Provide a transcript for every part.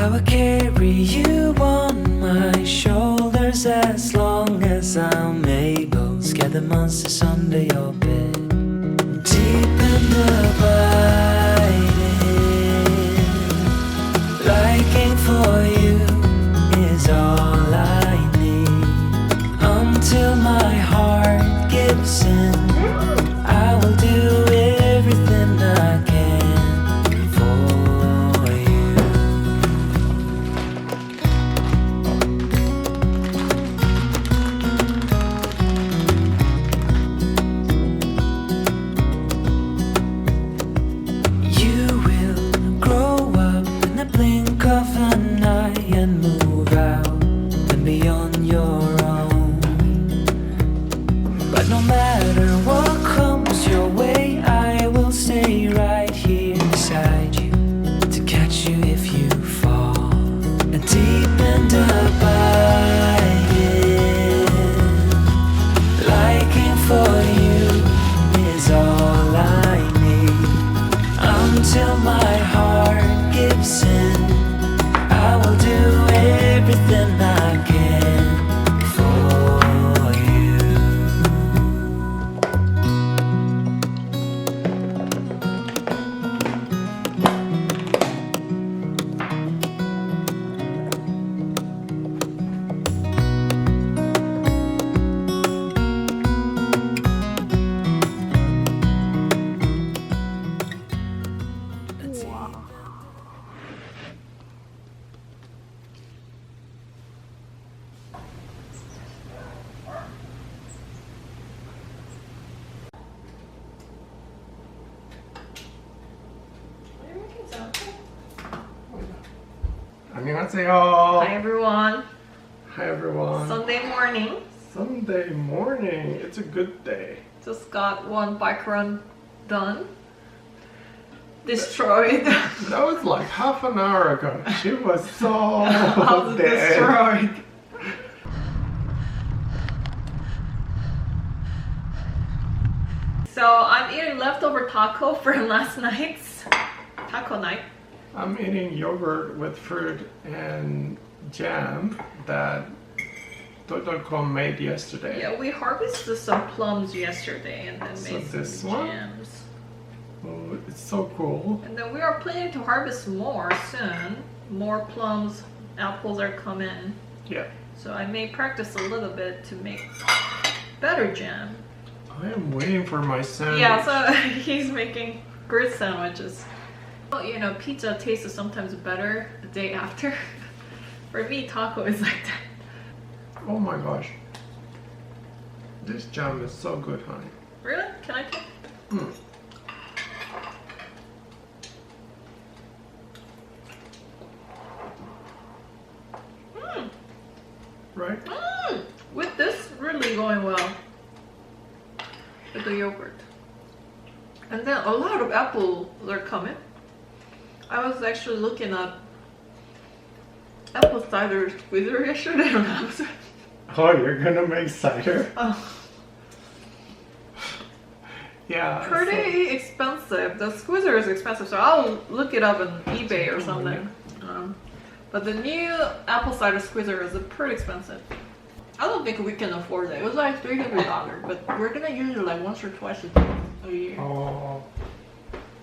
I will carry you on my shoulders as long as I'm able. Scare the monsters under your bed. Deep in the biting, liking for you is all I need. Until my heart gives in, I will do everything I can for you. You will grow up in the blink of an eye and move out and be on your own. But no matter what comes your way, I will stay right here beside you to catch you if you fall. And deep in the biting, liking for you is all I need. Until my heart gives in, I will do everything I can for you. 안녕하세요. Hi everyone. Hi everyone. Sunday morning. Sunday morning. It's a good day. Just got one bike run done. Destroyed. That was like half an hour ago. She was so How's it dead. destroyed? So I'm eating leftover taco from last night's taco night. I'm eating yogurt with fruit and jam that 돌돌콩 made yesterday. Yeah, we harvested some plums yesterday and then So made this some one? jams. Oh, it's so cool. And then we are planning to harvest more soon. More plums, apples are coming. Yeah. So I may practice a little bit to make better jam. I am waiting for my sandwich. Yeah, so he's making great sandwiches. Well, you know, pizza tastes sometimes better the day after. For me, taco is like that. Oh my gosh. This jam is so good, honey. Really? Can I take? Mm. Right? With this really going well. With the yogurt. And then a lot of apples are coming. I was actually looking at apple cider squeezer yesterday on Amazon. Oh, you're gonna make cider? Oh, Yeah. pretty expensive. The squeezer is expensive, so I'll look it up on eBay or something. But the new apple cider squeezer is pretty expensive. I don't think we can afford it. It was like $300, but we're gonna use it like once or twice a year. Oh.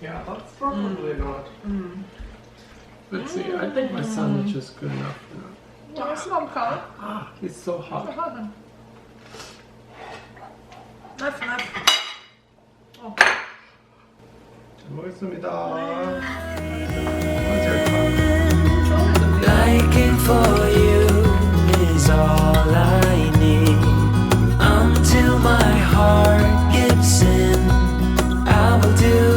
Yeah, that's probably not. Let's see, I think my sandwich is good enough for now. Wow, it's not cold. Ah, it's so hot. Knife. Oh. 잘 먹겠습니다. What's your time? Liking for you is all I need. Until my heart gives in, I will do